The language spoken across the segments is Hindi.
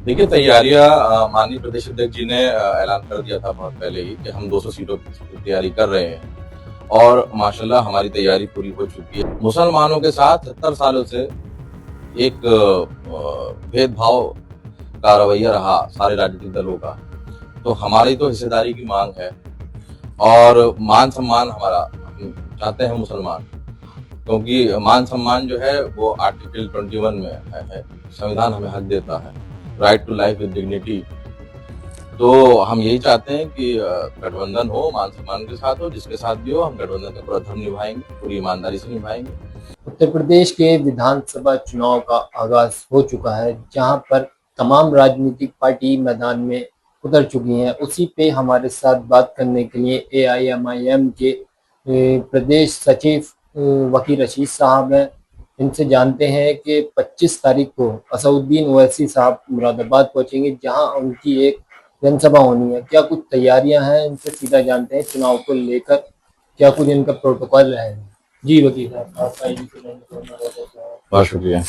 देखिए तैयारियां माननीय प्रदेश अध्यक्ष जी ने ऐलान कर दिया था बहुत पहले ही कि हम 200 सीटों की तैयारी कर रहे हैं और माशाल्लाह हमारी तैयारी पूरी हो चुकी है। मुसलमानों के साथ 70 सालों से एक भेदभाव का रवैया रहा सारे राजनीतिक दलों का, तो हमारी तो हिस्सेदारी की मांग है और मान सम्मान हमारा हम चाहते हैं मुसलमान, क्योंकि मान सम्मान जो है वो आर्टिकल 21 में है। संविधान हमें हक देता है, right to life with dignity. तो हम यही चाहते हैं कि गठबंधन हो, मान सम्मान के साथ हो, जिसके साथ भी हो, हम गठबंधन का पूरा धर्म निभाएंगे, पूरी ईमानदारी से निभाएंगे। उत्तर प्रदेश के विधानसभा चुनाव का आगाज हो चुका है, जहां पर तमाम राजनीतिक पार्टी मैदान में उतर चुकी हैं। उसी पे हमारे साथ बात करने के लिए एआईएमआईएम के प्रदेश सचिव वकील रशीद साहब हैं। इनसे जानते हैं कि 25 तारीख को असदुद्दीन ओवैसी साहब मुरादाबाद पहुंचेंगे, जहां उनकी एक जनसभा होनी है। क्या कुछ तैयारियां हैं, इनसे सीधा जानते हैं चुनाव को लेकर क्या कुछ इनका प्रोटोकॉल है। जी वकील साहब, आपका आईडी से मैंने फोन लगा था। बहुत शुक्रिया।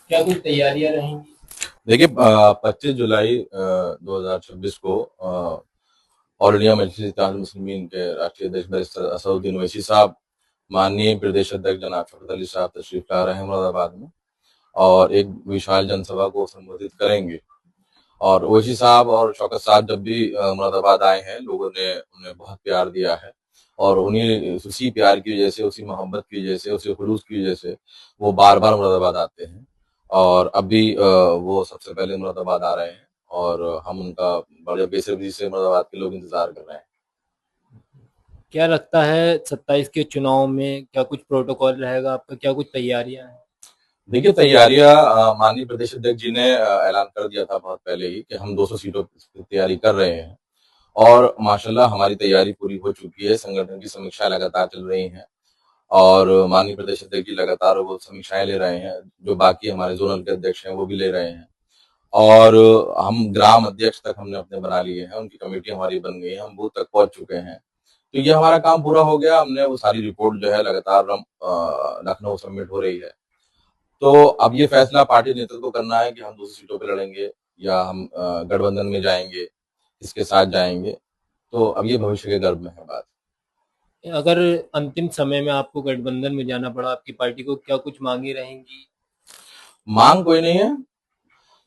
क्या कुछ तैयारियां रहेंगी। देखिए 25 जुलाई 2026 को ऑल इंडिया मजलिस इत्तेहादुल मुस्लिमीन के राष्ट्रीय अध्यक्ष बैरिस्टर असदुद्दीन ओवैसी साहब, माननीय प्रदेश अध्यक्ष जनाब शौकत अली साहब तशरीफ ला रहे हैं मुरादाबाद में और एक विशाल जनसभा को संबोधित करेंगे। और ओवैसी साहब और शौकत साहब जब भी मुरादाबाद आए हैं, लोगों ने उन्हें बहुत प्यार दिया है और उन्हीं उसी प्यार की वजह से, उसी मोहब्बत की वजह से, उसी खुलूस की वजह से वो बार बार मुरादाबाद आते हैं और अब भी वो सबसे पहले मुरादाबाद आ रहे हैं और हम उनका बड़े बेसब्री से मुरादाबाद के लोग इंतजार कर रहे हैं। क्या लगता है 27 के चुनाव में क्या कुछ प्रोटोकॉल रहेगा आपका, क्या कुछ तैयारियां हैं। देखिए तैयारियां माननीय प्रदेश अध्यक्ष जी ने ऐलान कर दिया था बहुत पहले ही कि हम 200 सीटों की तैयारी कर रहे हैं और माशाल्लाह हमारी तैयारी पूरी हो चुकी है। संगठन की समीक्षा लगातार चल रही है और माननीय प्रदेश अध्यक्ष जी लगातार वो समीक्षाएं ले रहे हैं, जो बाकी हमारे जोनल के अध्यक्ष हैं वो भी ले रहे हैं और हम ग्राम अध्यक्ष तक हमने अपने बना लिए हैं, उनकी कमेटी हमारी बन गई है, हम बूथ तक पहुंच चुके हैं। तो ये हमारा काम पूरा हो गया। हमने वो सारी रिपोर्ट जो है लगातार लखनऊ सबमिट हो रही है। तो अब ये फैसला पार्टी नेतृत्व को करना है कि हम दूसरी सीटों पे लड़ेंगे या हम गठबंधन में जाएंगे, किसके साथ जाएंगे। तो अब ये भविष्य के गर्भ में है बात। अगर अंतिम समय में आपको गठबंधन में जाना पड़ा आपकी पार्टी को, क्या कुछ मांगे रहेंगी। मांग कोई नहीं है।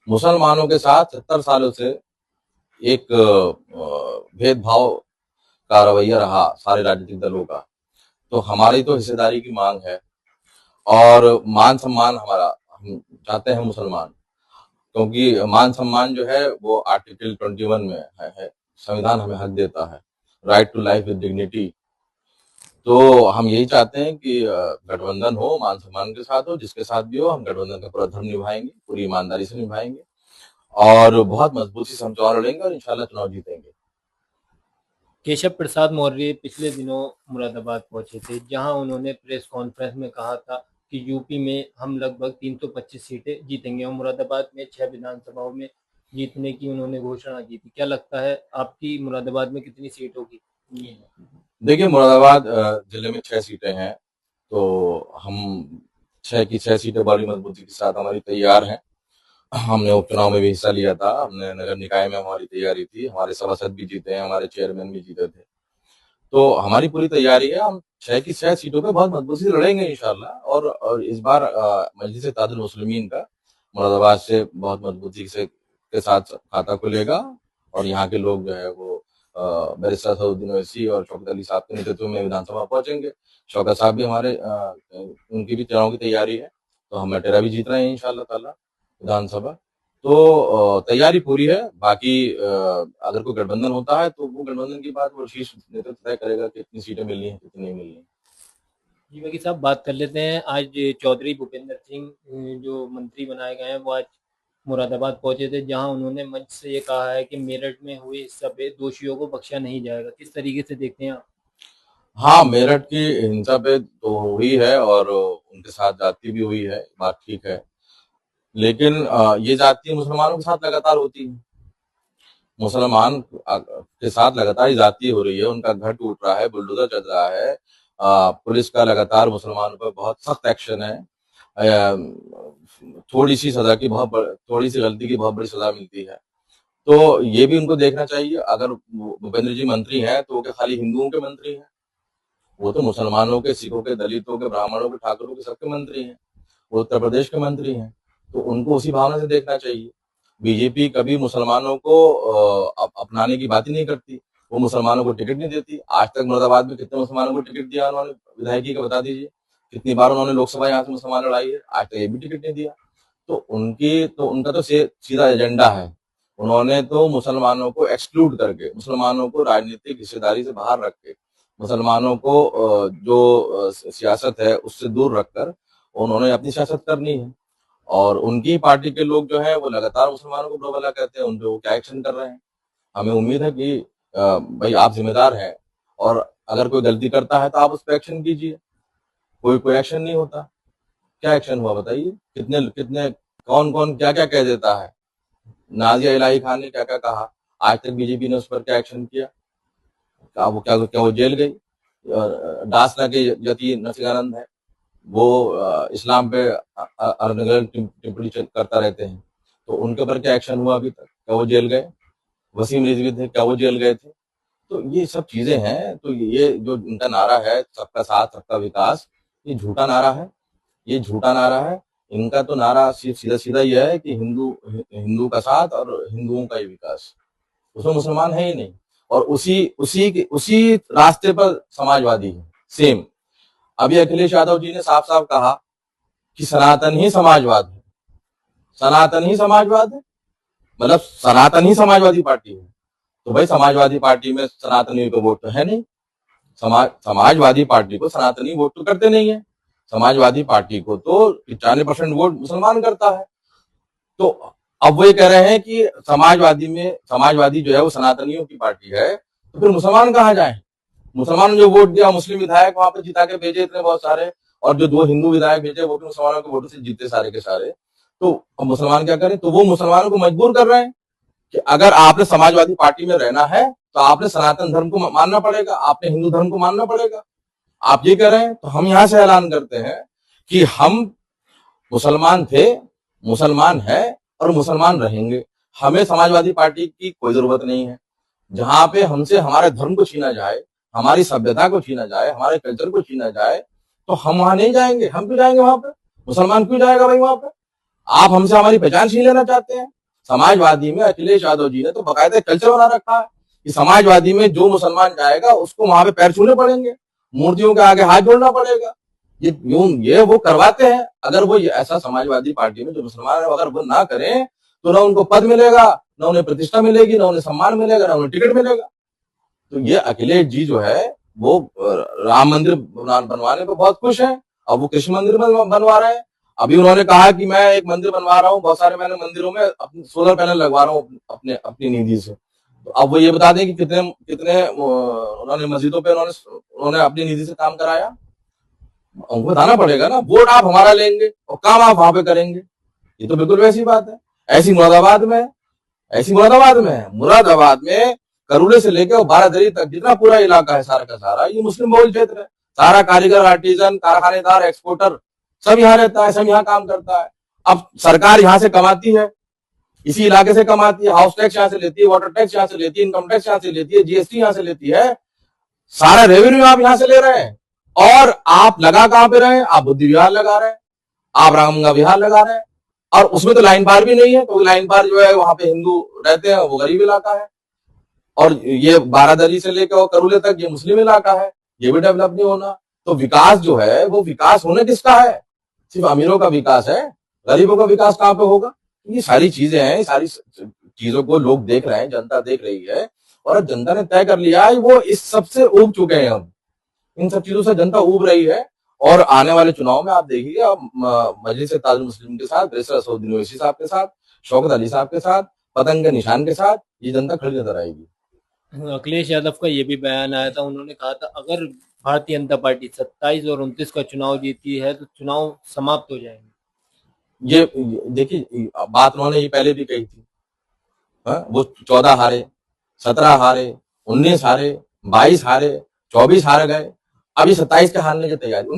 मुसलमानों के साथ 70 सालों से एक भेदभाव का रवैया रहा सारे राजनीतिक दलों का, तो हमारी तो हिस्सेदारी की मांग है और मान सम्मान हमारा हम चाहते हैं मुसलमान, क्योंकि मान सम्मान जो है वो आर्टिकल 21 में है। संविधान हमें हक देता है, right to life with dignity. तो हम यही चाहते हैं कि गठबंधन हो, मान सम्मान के साथ हो, जिसके साथ भी हो, हम गठबंधन का पूरा धर्म निभाएंगे, पूरी ईमानदारी से निभाएंगे और बहुत मजबूती से हम चुनाव लड़ेंगे और इंशाल्लाह चुनाव जीतेंगे। केशव प्रसाद मौर्य पिछले दिनों मुरादाबाद पहुंचे थे, जहां उन्होंने प्रेस कॉन्फ्रेंस में कहा था कि यूपी में हम लगभग 325 सीटें जीतेंगे और मुरादाबाद में 6 विधानसभाओं में जीतने की उन्होंने घोषणा की थी। क्या लगता है आपकी मुरादाबाद में कितनी सीट होगी। देखिए मुरादाबाद जिले में 6 सीटें हैं, तो हम 6 की 6 सीटें बड़ी मजबूती के साथ हमारी तैयार हैं। हमने उपचुनाव में भी हिस्सा लिया था, हमने नगर निकाय में हमारी तैयारी थी, हमारे सभासद भी जीते हैं, हमारे चेयरमैन भी जीते थे। तो हमारी पूरी तैयारी है। हम 6 की 6 सीटों पे बहुत मजबूती से लड़ेंगे इंशाल्लाह और इस बार मजलिस इत्तेहादुल मुस्लिमीन का मुरादाबाद से बहुत मजबूती से के साथ खाता खुलेगा और यहाँ के लोग जो है वो बैरिस्टर असदुद्दीन ओवैसी और शौकत अली साहब के नेतृत्व में विधानसभा पहुंचेंगे। शौकत साहब भी हमारे उनकी भी चुनाव की तैयारी है, तो हम अटेरा भी जीत रहे हैं इंशाल्लाह ताला विधानसभा। तो तैयारी पूरी है। बाकी अगर कोई गठबंधन होता है तो वो गठबंधन की बात वो शीर्ष नेतृत्व तय करेगा कि कितनी सीटें मिलनी है, कितनी नहीं मिलनी है। जी वकील साहब, बात कर लेते हैं। आज चौधरी भूपेंद्र सिंह जो मंत्री बनाए गए हैं वो आज मुरादाबाद पहुंचे थे, जहां उन्होंने मंच से ये कहा है कि मेरठ में हुए हिंसा पे दोषियों को बख्शा नहीं जाएगा। किस तरीके से देखते हैं आप। हाँ, मेरठ की हिंसा पे तो हुई है और उनके साथ जाति भी हुई है, बात ठीक है। लेकिन ये जाति मुसलमानों के साथ लगातार होती है। मुसलमान के साथ लगातार जाति हो रही है, उनका घर टूट रहा है, बुलडोजर चल रहा है। पुलिस का लगातार मुसलमानों पर बहुत सख्त एक्शन है। थोड़ी सी सजा की थोड़ी सी गलती की बहुत बड़ी सजा मिलती है। तो ये भी उनको देखना चाहिए। अगर भूपेंद्र जी मंत्री हैं तो वो क्या खाली हिंदुओं के मंत्री हैं? वो तो मुसलमानों के, सिखों के, दलितों के, ब्राह्मणों के, ठाकुरों के, सबके मंत्री हैं। वो उत्तर प्रदेश के मंत्री हैं, तो उनको उसी भावना से देखना चाहिए। बीजेपी कभी मुसलमानों को अपनाने की बात ही नहीं करती। वो मुसलमानों को टिकट नहीं देती। आज तक मुरादाबाद में कितने मुसलमानों को टिकट दिया उन्होंने विधायकी का, बता दीजिए। कितनी बार उन्होंने लोकसभा यहाँ से मुसलमान लड़ाई है, आज तक ये भी टिकट नहीं दिया। तो उनका तो सीधा एजेंडा है। उन्होंने तो मुसलमानों को एक्सक्लूड करके, मुसलमानों को राजनीतिक हिस्सेदारी से बाहर रख के, मुसलमानों को जो सियासत है उससे दूर रखकर उन्होंने अपनी सियासत करनी है। और उनकी पार्टी के लोग जो है वो लगातार मुसलमानों को बुरा भला कहते हैं। उन पे वो क्या एक्शन कर रहे हैं? हमें उम्मीद है कि भाई आप जिम्मेदार हैं, और अगर कोई गलती करता है तो आप उस पर एक्शन कीजिए। कोई एक्शन नहीं होता। क्या एक्शन हुआ बताइए? कितने कितने कौन कौन क्या क्या कह देता है। नाजिया इलाही खान ने क्या क्या कहा, आज तक बीजेपी ने उस पर क्या एक्शन किया? क्या वो जेल गई? डासना के यति नरसिंहानंद है, वो इस्लाम पे अलग टिप्पणी करता रहते हैं, तो उनके ऊपर क्या एक्शन हुआ अभी तक? क्या वो जेल गए? वसीम रिजवी थे, क्या वो जेल गए थे? तो ये सब चीजें हैं। तो ये जो इनका नारा है, सबका साथ सबका विकास, ये झूठा नारा है। ये झूठा नारा है। इनका तो नारा सिर्फ सीधा सीधा यह है कि हिंदू हिंदू का साथ और हिंदुओं का ही विकास। उसमें मुसलमान है ही नहीं। और उसी रास्ते पर समाजवादी है, सेम। अभी अखिलेश यादव जी ने साफ साफ कहा कि सनातन ही समाजवाद है। सनातन ही समाजवाद है, मतलब सनातन ही समाजवादी पार्टी है। तो भाई समाजवादी पार्टी में सनातनियों को वोट तो है नहीं। समाजवादी पार्टी को सनातनी वोट तो करते नहीं है। समाजवादी पार्टी को तो 95% वोट मुसलमान करता है। तो अब वो ये कह रहे हैं कि समाजवादी जो है वो सनातनियों की पार्टी है, तो फिर मुसलमान कहाँ जाए? मुसलमान जो वोट दिया, मुस्लिम विधायक वहां पे जिता के भेजे इतने बहुत सारे, और जो 2 हिंदू विधायक भेजे वो भी मुसलमानों के वोटों से जीते सारे के सारे। तो अब मुसलमान क्या करें? तो वो मुसलमानों को मजबूर कर रहे हैं कि अगर आपने समाजवादी पार्टी में रहना है तो आपने सनातन धर्म को मानना पड़ेगा, आपने हिंदू धर्म को मानना पड़ेगा। आप ये कह रहे हैं। तो हम यहां से ऐलान करते हैं कि हम मुसलमान थे, मुसलमान है और मुसलमान रहेंगे। हमें समाजवादी पार्टी की कोई जरूरत नहीं है। जहां पे हमसे हमारे धर्म को छीना जाए, हमारी सभ्यता को छीना जाए, हमारे कल्चर को छीना जाए, तो हम वहां नहीं जाएंगे। हम क्यों जाएंगे वहां पे? मुसलमान क्यों जाएगा भाई वहां पे? आप हमसे हमारी पहचान छीन लेना चाहते हैं। समाजवादी में अखिलेश यादव जी ने तो बाकायदा कल्चर बना रखा है कि समाजवादी में जो मुसलमान जाएगा उसको वहां पे पैर छूने पड़ेंगे, मूर्तियों के आगे हाथ जोड़ना पड़ेगा। ये वो करवाते हैं। अगर वो ऐसा समाजवादी पार्टी में जो मुसलमान है अगर वो ना करें तो ना उनको पद मिलेगा, ना उन्हें प्रतिष्ठा मिलेगी, ना उन्हें सम्मान मिलेगा, ना उन्हें टिकट मिलेगा। तो ये अखिलेश जी जो है वो राम मंदिर बनवाने पे बहुत खुश है। अब वो कृष्ण मंदिर बनवा रहे हैं। अभी उन्होंने कहा कि मैं एक मंदिर बनवा रहा हूँ, बहुत सारे मैंने मंदिरों में अपने सोलर पैनल लगवा रहा हूँ अपनी निधि से। तो अब वो ये बता दें कि कितने कितने उन्होंने मस्जिदों पे उन्होंने अपनी निधि से काम कराया। उनको बताना पड़ेगा ना। वोट आप हमारा लेंगे और काम आप वहां पे करेंगे। ये तो बिल्कुल वैसी बात है। ऐसी मुरादाबाद में मुरादाबाद में करूले से लेकर बारादरी तक जितना पूरा इलाका है सारा का सारा ये मुस्लिम बहुल क्षेत्र है। सारा कारीगर, आर्टिजन, कारखानेदार, एक्सपोर्टर सब यहाँ रहता है, सब यहाँ काम करता है। अब सरकार यहाँ से कमाती है, इसी इलाके से कमाती है। हाउस टैक्स यहाँ से लेती है, वाटर टैक्स यहाँ से लेती है, इनकम टैक्स यहाँ से लेती है, जीएसटी यहाँ से लेती है। सारा रेवेन्यू आप यहाँ से ले रहे हैं। और आप लगा कहां पे रहे हैं? आप बुद्धि विहार लगा रहे हैं, आप रामगंगा विहार लगा रहे हैं। और उसमें तो लाइन पार भी नहीं है, क्योंकि लाइन पार जो है वहां पे हिंदू रहते हैं, वो गरीब इलाका है। और ये बारादरी से लेकर करूले तक ये मुस्लिम इलाका है, ये भी डेवलप नहीं होना। तो विकास जो है वो विकास होने किसका है? सिर्फ अमीरों का विकास है, गरीबों का विकास कहां पे होगा? ये सारी चीजें हैं, सारी चीजों को लोग देख रहे हैं, जनता देख रही है। और अब जनता ने तय कर लिया है, वो इस सबसे ऊब चुके हैं। अब इन सब चीजों से जनता ऊब रही है। और आने वाले चुनाव में आप देखिए, अब मजलिस इत्तेहादुल मुस्लिमीन के साथ, बैरिस्टर असदुद्दीन ओवैसी साहब के साथ, शौकत अली साहब के साथ, पतंग के निशान के साथ ये जनता खड़ी नजर आएगी। अखिलेश यादव का ये भी बयान आया था, उन्होंने कहा था अगर भारतीय जनता पार्टी 27 और 29 का चुनाव जीती है तो चुनाव समाप्त हो जाएंगे। ये देखिए बात उन्होंने ये पहले भी कही थी। वो 14 हारे, 17 हारे, 19 हारे, 22 हारे, 24 हार गए। अभी 27 के हारने की तैयारी,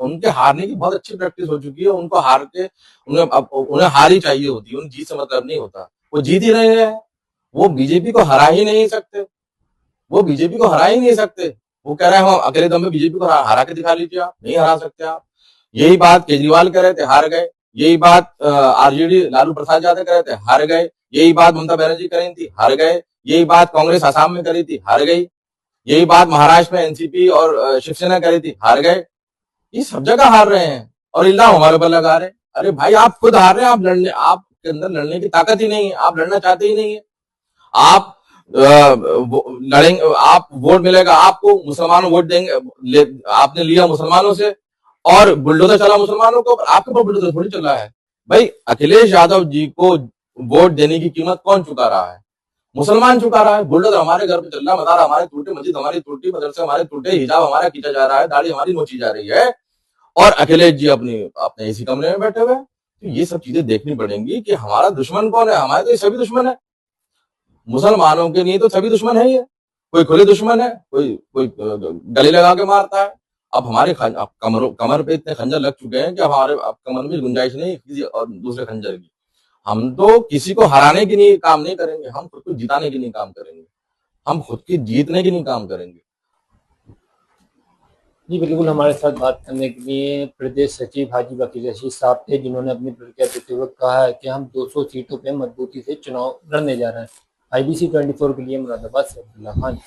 उनके हारने की बहुत अच्छी प्रैक्टिस हो चुकी है। उनको हार के उन्हें हार ही चाहिए होती है, उन्हें जीत से मतलब नहीं होता। वो जीत ही रहे हैं, वो बीजेपी को हरा ही नहीं सकते, वो बीजेपी को हरा ही नहीं सकते। वो कह रहे हैं हम अकेले दम पे बीजेपी को हरा के दिखा लीजिए, आप नहीं हरा सकते आप। यही बात केजरीवाल कह रहे थे, हार गए। यही बात आरजेडी लालू प्रसाद यादव कह रहे थे, हार गए। यही बात ममता बनर्जी कर रही थी, हार गए। यही बात कांग्रेस आसाम में करी थी, हार गई। यही बात महाराष्ट्र में एनसीपी और शिवसेना करी थी, हार गए। ये सब जगह हार रहे हैं और इल्जाम हमारे ऊपर लगा रहे हैं। अरे भाई, आप खुद हार रहे हैं, आपके अंदर लड़ने की ताकत ही नहीं है, आप लड़ना चाहते ही नहीं है। आप लड़ेंगे, आप वोट मिलेगा आपको, मुसलमान वोट देंगे, आपने लिया मुसलमानों से और बुलडोजर चला मुसलमानों को, आपके ऊपर बुलडोजर थोड़ी चल रहा है। भाई, अखिलेश यादव जी को वोट देने की कीमत कौन चुका रहा है? मुसलमान चुका रहा है। बुलडोजर हमारे घर पे चल रहा है, मदार हमारे टूटे, मस्जिद हमारी टूटी, मदरसे हमारे टूटे, हिजाब हमारा खींचा जा रहा है, दाढ़ी हमारी नोची जा रही है, और अखिलेश जी अपने अपने इसी कमरे में बैठे हुए हैं। तो ये सब चीजें देखनी पड़ेंगी कि हमारा दुश्मन कौन है। हमारे तो ये सभी दुश्मन है, मुसलमानों के लिए तो सभी दुश्मन है ही है। कोई खुले दुश्मन है, कोई कोई गले लगा के मारता है। अब हमारे कमर पे इतने खंजर लग चुके हैं कि अब हमारे कमर में गुंजाइश नहीं किसी और दूसरे खंजर की। हम तो किसी को हराने के लिए काम नहीं करेंगे, हम खुद को जिताने के लिए काम करेंगे, हम खुद की जीतने के लिए काम करेंगे। जी बिल्कुल, हमारे साथ बात करने के लिए प्रदेश सचिव हाजी वकील रशीद साहब थे, जिन्होंने अपनी प्रतिक्रिया देते हुए कहा है कि हम 200 सीटों पे मजबूती से चुनाव लड़ने जा रहे हैं। IBC 24 के लिए मुरादाबाद से अब्दुल्ला खान।